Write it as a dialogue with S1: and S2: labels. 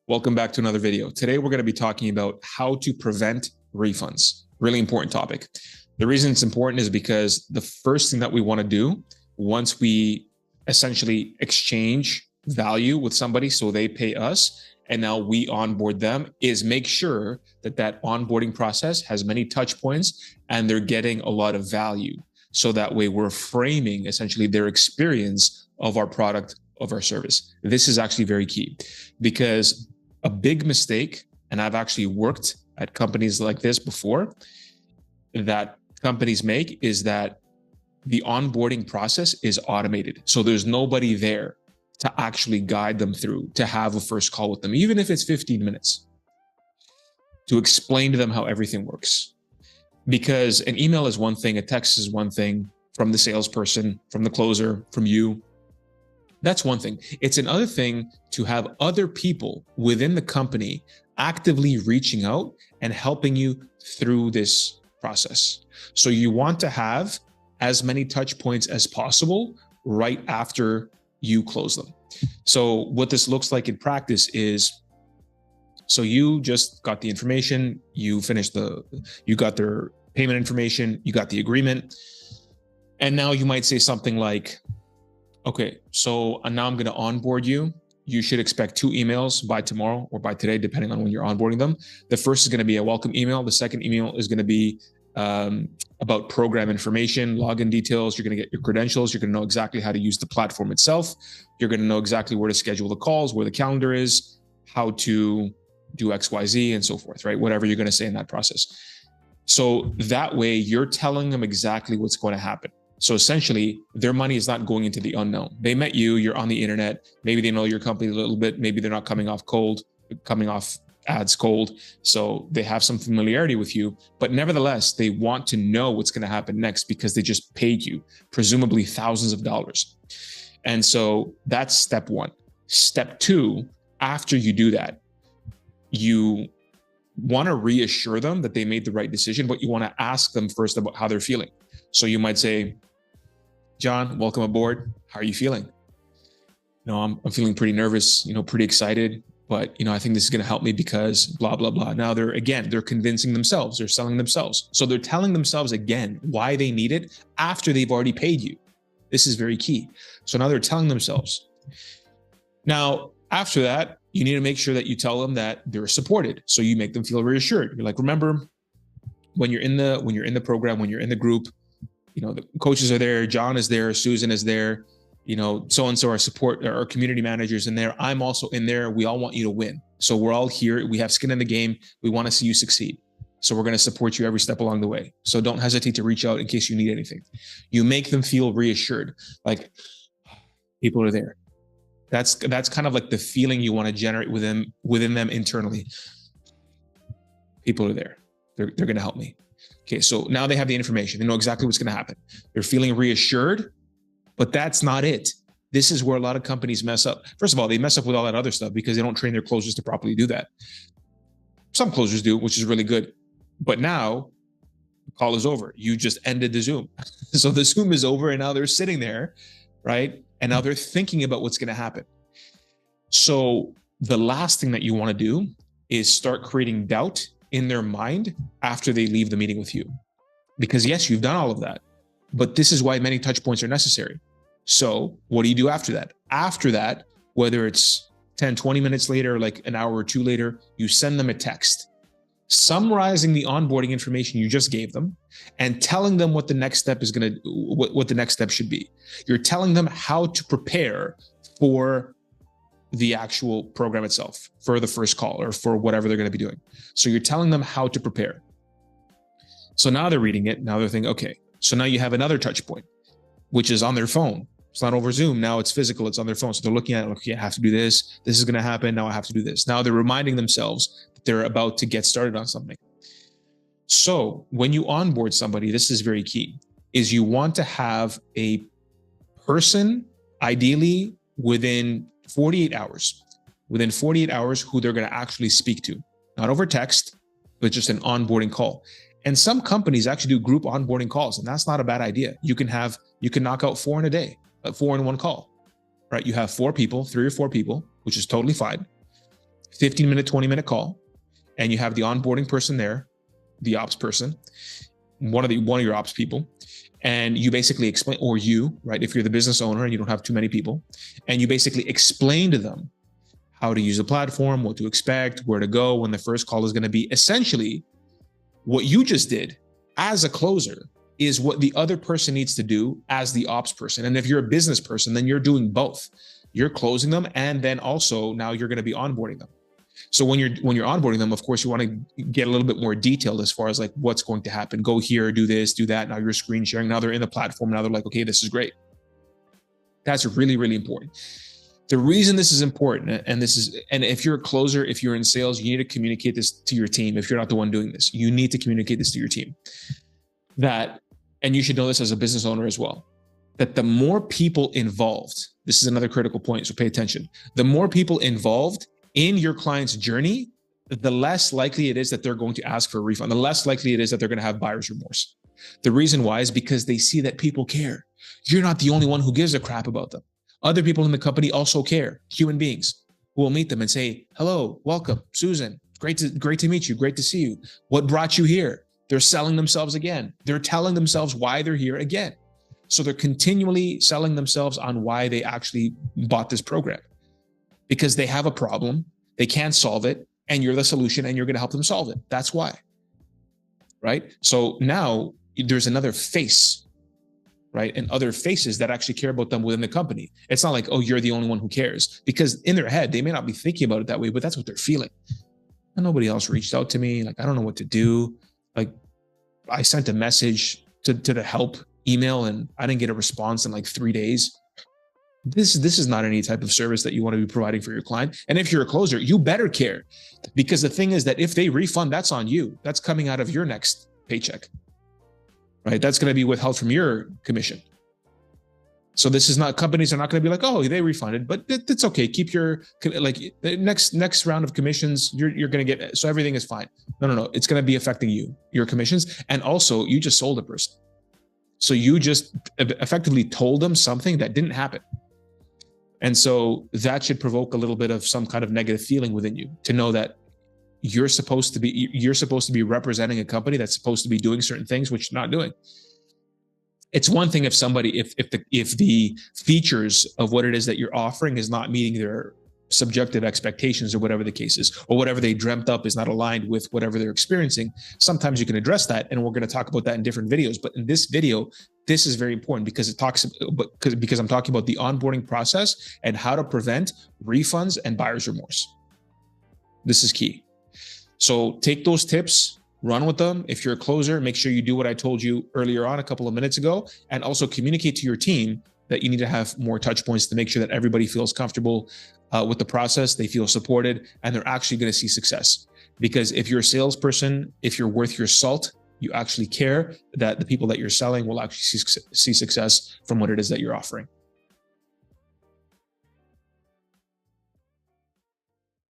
S1: Welcome back to another video. Today, we're going to be talking about how to prevent refunds. Really important topic. The reason it's important is because the first thing that we want to do once we essentially exchange value with somebody, so they pay us and now we onboard them, is make sure that that onboarding process has many touch points and they're getting a lot of value. So that way we're framing essentially their experience of our product, of our service. This is actually very key because a big mistake, and I've actually worked at companies like this before, that companies make is that the onboarding process is automated. So there's nobody there to actually guide them through, to have a first call with them, even if it's 15 minutes, to explain to them how everything works. Because an email is one thing, a text is one thing, from the salesperson, from the closer, from you. That's one thing. It's another thing to have other people within the company actively reaching out and helping you through this process. So you want to have as many touch points as possible right after you close them. So what this looks like in practice is, so you just got the information, you got their payment information, you got the agreement, and now you might say something like, okay, so now I'm going to onboard you. You should expect 2 emails by tomorrow or by today, depending on when you're onboarding them. The first is going to be a welcome email. The second email is going to be about program information, login details. You're going to get your credentials. You're going to know exactly how to use the platform itself. You're going to know exactly where to schedule the calls, where the calendar is, how to do X, Y, Z, and so forth, right? Whatever you're going to say in that process. So that way you're telling them exactly what's going to happen. So essentially, their money is not going into the unknown. They met you, you're on the internet. Maybe they know your company a little bit. Maybe they're not coming off ads cold. So they have some familiarity with you, but nevertheless, they want to know what's going to happen next because they just paid you, presumably thousands of dollars. And so that's step 1. Step 2, after you do that, you want to reassure them that they made the right decision, but you want to ask them first about how they're feeling. So you might say, John, welcome aboard. How are you feeling? I'm feeling pretty nervous, pretty excited, but, I think this is going to help me because blah, blah, blah. Now they're convincing themselves, they're selling themselves. So they're telling themselves again why they need it after they've already paid you. This is very key. So now they're telling themselves. Now, after that, you need to make sure that you tell them that they're supported. So you make them feel reassured. You're like, remember, when you're in the program, when you're in the group, the coaches are there, John is there, Susan is there, so-and-so our community managers in there. I'm also in there. We all want you to win. So we're all here. We have skin in the game. We want to see you succeed. So we're going to support you every step along the way. So don't hesitate to reach out in case you need anything. You make them feel reassured, like people are there. That's kind of like the feeling you want to generate within them internally. People are there. They're going to help me. Okay, so now they have the information. They know exactly what's going to happen. They're feeling reassured, but that's not it. This is where a lot of companies mess up. First of all, they mess up with all that other stuff because they don't train their closers to properly do that. Some closers do, which is really good. But now the call is over. You just ended the Zoom. So the Zoom is over and now they're sitting there, right? And now they're thinking about what's going to happen. So the last thing that you want to do is start creating doubt in their mind after they leave the meeting with you. Because yes, you've done all of that, but this is why many touch points are necessary. So what do you do after that? After that, whether it's 10, 20 minutes later, like an hour or 2 later, you send them a text summarizing the onboarding information you just gave them and telling them what the next step is what the next step should be. You're telling them how to prepare for the actual program itself, for the first call or for whatever they're going to be doing. So you're telling them how to prepare. So now they're reading it. Now they're thinking, okay, so now you have another touch point, which is on their phone. It's not over Zoom. Now it's physical. It's on their phone. So they're looking at it, okay, I have to do this. This is going to happen. Now I have to do this. Now they're reminding themselves that they're about to get started on something. So when you onboard somebody, this is very key, is you want to have a person, ideally within 48 hours, who they're going to actually speak to, not over text, but just an onboarding call. And some companies actually do group onboarding calls, and that's not a bad idea. You can knock out 4 in a day, 4 in one call, right? You have 4 people, 3 or 4 people, which is totally fine. 15-minute, 20-minute call, and you have the onboarding person there, the ops person, one of your ops people, and you basically explain, or you, right, if you're the business owner and you don't have too many people, and you basically explain to them how to use the platform, what to expect, where to go, when the first call is going to be. Essentially, what you just did as a closer is what the other person needs to do as the ops person. And if you're a business person, then you're doing both. You're closing them, and then also now you're going to be onboarding them. So when you're onboarding them, of course, you want to get a little bit more detailed as far as like what's going to happen. Go here, do this, do that. Now you're screen sharing. Now they're in the platform. Now they're like, okay, this is great. That's really, really important. The reason this is important, and if you're a closer, if you're in sales, you need to communicate this to your team. If you're not the one doing this, you need to communicate this to your team. And you should know this as a business owner as well, that the more people involved, this is another critical point, so pay attention. The more people involved in your client's journey, the less likely it is that they're going to ask for a refund. The less likely it is that they're going to have buyer's remorse. The reason why is because they see that people care. You're not the only one who gives a crap about them. Other people in the company also care, human beings who will meet them and say, hello, welcome, Susan. Great to meet you. Great to see you. What brought you here? They're selling themselves again. They're telling themselves why they're here again. So they're continually selling themselves on why they actually bought this program, because they have a problem, they can't solve it, and you're the solution, and you're going to help them solve it. That's why, right? So now there's another face, right? And other faces that actually care about them within the company. It's not like, oh, you're the only one who cares, because in their head, they may not be thinking about it that way, but that's what they're feeling. And nobody else reached out to me. Like, I don't know what to do. Like, I sent a message to the help email and I didn't get a response in like 3 days. This is not any type of service that you want to be providing for your client. And if you're a closer, you better care, because the thing is that if they refund, that's on you. That's coming out of your next paycheck, right? That's going to be withheld from your commission. So this is not, companies are not going to be like, oh, they refunded, but it's okay. Keep your, like, the next round of commissions, you're going to get, so everything is fine. No. It's going to be affecting you, your commissions. And also you just sold a person. So you just effectively told them something that didn't happen. And so that should provoke a little bit of some kind of negative feeling within you, to know that you're supposed to be representing a company that's supposed to be doing certain things, which you're not doing. It's one thing if somebody, if the features of what it is that you're offering is not meeting their subjective expectations, or whatever the case is, or whatever they dreamt up is not aligned with whatever they're experiencing. Sometimes you can address that, and we're going to talk about that in different videos. But in this video, this is very important, because because I'm talking about the onboarding process and how to prevent refunds and buyer's remorse. This is key. So take those tips, run with them. If you're a closer, make sure you do what I told you earlier on a couple of minutes ago, and also communicate to your team that you need to have more touch points to make sure that everybody feels comfortable with the process, they feel supported, and they're actually going to see success. Because if you're a salesperson, if you're worth your salt, you actually care that the people that you're selling will actually see success from what it is that you're offering.